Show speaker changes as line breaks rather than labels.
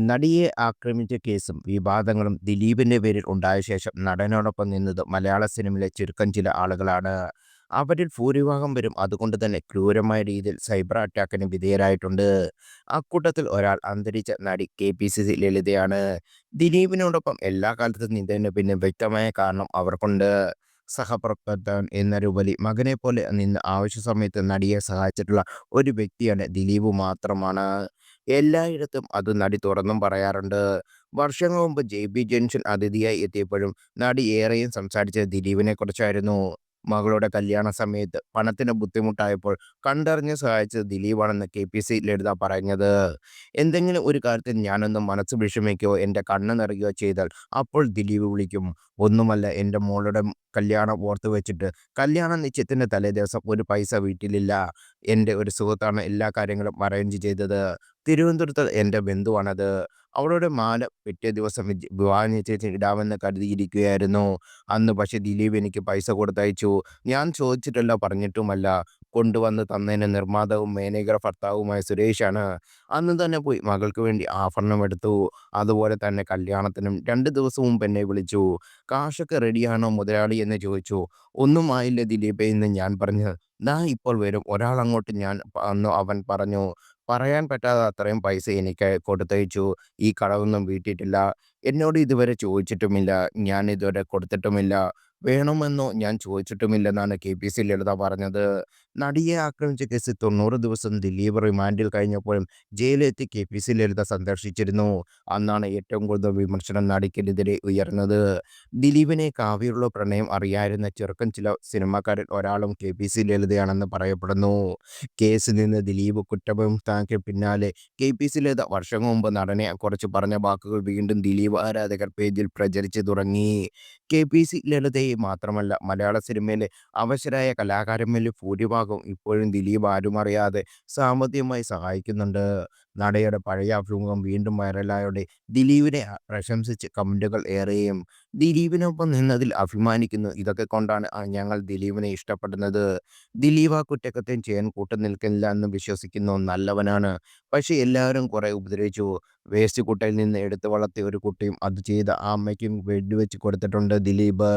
നടിയെ ആക്രമിച്ച കേസും വിവാദങ്ങളും ദിലീപിന്റെ പേരിൽ ഉണ്ടായ ശേഷം നടനോടൊപ്പം നിന്നത് മലയാള സിനിമയിലെ ചുരുക്കം ചില ആളുകളാണ്. അവരിൽ ഭൂരിഭാഗം പേരും അതുകൊണ്ട് തന്നെ ക്രൂരമായ രീതിയിൽ സൈബർ അറ്റാക്കിന് വിധേയരായിട്ടുണ്ട്. അക്കൂട്ടത്തിൽ ഒരാൾ അന്തരിച്ച നടി KPCC ലളിതയാണ്. ദിലീപിനോടൊപ്പം എല്ലാ കാലത്തും നിന്നതിന് പിന്നെ വ്യക്തമായ കാരണം അവർക്കുണ്ട്. സഹപ്രവർത്തകൻ എന്നതിലുപരി മകനെപ്പോലെ നിന്ന് ആവശ്യ സമയത്ത് നടിയെ സഹായിച്ചിട്ടുള്ള ഒരു വ്യക്തിയാണ് ദിലീപ് മാത്രമാണ്. എല്ലായിടത്തും അത് നടി തുറന്നും പറയാറുണ്ട്. വർഷങ്ങൾ മുമ്പ് JB ജംഗ്ഷൻ അതിഥിയായി എത്തിയപ്പോഴും നടി ഏറെയും സംസാരിച്ചത് ദിലീപിനെക്കുറിച്ചായിരുന്നു. മകളുടെ കല്യാണ സമയത്ത് പണത്തിന് ബുദ്ധിമുട്ടായപ്പോൾ കണ്ടറിഞ്ഞ് സഹായിച്ചത് ദിലീപാണെന്ന് KPC ലളിത പറഞ്ഞത്. എന്തെങ്കിലും ഒരു കാര്യത്തിൽ ഞാനൊന്ന് മനസ്സ് വിഷമിക്കുകയോ എൻ്റെ കണ്ണ് നിറയുകയോ ചെയ്താൽ അപ്പോൾ ദിലീപ് വിളിക്കും. ഒന്നുമല്ല, എൻ്റെ മോളുടെ കല്യാണം ഓർത്ത് വെച്ചിട്ട് കല്യാണ നിശ്ചയത്തിൻ്റെ തലേദിവസം ഒരു പൈസ വീട്ടിലില്ല. എൻ്റെ ഒരു സുഹൃത്താണ് എല്ലാ കാര്യങ്ങളും അറേഞ്ച് ചെയ്തത്. തിരുവനന്തപുരത്ത് എൻ്റെ ബന്ധുവാണത്. അവളുടെ മാല പിറ്റേ ദിവസം വിവാഹ നിശ്ചയത്തിന് ഇടാമെന്ന് കരുതിയിരിക്കുകയായിരുന്നു. അന്ന് പക്ഷേ ദിലീപ് എനിക്ക് പൈസ കൊടുത്തയച്ചു. ഞാൻ ചോദിച്ചിട്ടല്ല, പറഞ്ഞിട്ടുമല്ല. കൊണ്ടുവന്ന് തന്നതിന് നിർമ്മാതാവും മേനേജർ ഭർത്താവുമായ സുരേഷാണ്. അന്ന് തന്നെ പോയി മകൾക്ക് വേണ്ടി ആഭരണം എടുത്തു. അതുപോലെ തന്നെ കല്യാണത്തിനും 2 ദിവസം മുമ്പ് എന്നെ വിളിച്ചു. കാശൊക്കെ റെഡിയാണോ മുതലാളി എന്ന് ചോദിച്ചു. ഒന്നും ആയില്ല ദിലീപേ എന്ന് ഞാൻ പറഞ്ഞു. ദാ ഇപ്പോൾ വരും ഒരാളങ്ങോട്ട്, അന്ന് അവൻ പറഞ്ഞു. പറയാൻ പറ്റാതെ അത്രയും പൈസ എനിക്ക് കൊടുത്തയച്ചു. ഈ കടമൊന്നും വീട്ടിയിട്ടില്ല. എന്നോട് ഇതുവരെ ചോദിച്ചിട്ടുമില്ല. ഞാൻ ഇതുവരെ കൊടുത്തിട്ടുമില്ല. വേണമെന്നോ ഞാൻ ചോദിച്ചിട്ടുമില്ലെന്നാണ് KPC ലളിത പറഞ്ഞത്. നടിയെ ആക്രമിച്ച കേസിൽ 90 ദിവസം ദിലീപ് റിമാൻഡിൽ കഴിഞ്ഞപ്പോഴും ജയിലിലെത്തി KPC ലളിത സന്ദർശിച്ചിരുന്നു. അന്നാണ് ഏറ്റവും കൂടുതൽ വിമർശനം നടിക്കെതിരെ ഉയർന്നത്. ദിലീപിനെ കാവ്യയുള്ള പ്രണയം അറിയായിരുന്ന ചെറുക്കൻ ചില സിനിമാക്കാരിൽ ഒരാളും KPC ലളിതയാണെന്ന് പറയപ്പെടുന്നു. കേസിൽ നിന്ന് ദിലീപ് കുറ്റവിമുക്തനാക്കിയ പിന്നാലെ KPC ലളിത വർഷങ്ങൾ മുമ്പ് നടനെ കുറിച്ച് പറഞ്ഞ വാക്കുകൾ വീണ്ടും ദിലീപ് ആരാധകർ പേജിൽ പ്രചരിച്ചു തുടങ്ങി. KPC ലളിതയെ മാത്രമല്ല, മലയാള സിനിമയിലെ അവശരായ കലാകാരന്മാരിൽ ഭൂരിഭാഗവും ഇപ്പോഴും ദിലീപ് ആരുമറിയാതെ സാമ്പത്തികമായി സഹായിക്കുന്നുണ്ട്. നടയുടെ പഴയ അഭിമുഖം വീണ്ടും വൈറലായോടെ ദിലീപിനെ പ്രശംസിച്ച് കമന്റുകൾ ഏറെയും. ദിലീപിനൊപ്പം നിന്നതിൽ അഭിമാനിക്കുന്നു. ഇതൊക്കെ കൊണ്ടാണ് ഞങ്ങൾ ദിലീപിനെ ഇഷ്ടപ്പെടുന്നത്. ദിലീപ് ആ കുറ്റകൃത്യം ചെയ്യാൻ കൂട്ടുനിൽക്കില്ല എന്ന് വിശ്വസിക്കുന്നു. നല്ലവനാണ്. പക്ഷെ എല്ലാവരും കുറെ ഉപദ്രവിച്ചു. വേസ്റ്റ് കുട്ടയിൽ നിന്ന് എടുത്തു വളർത്തിയ ഒരു കുട്ടിയും അത് ചെയ്ത ആ അമ്മയ്ക്കും വെടിവെച്ച് കൊടുത്തിട്ടുണ്ട് ദിലീപ്.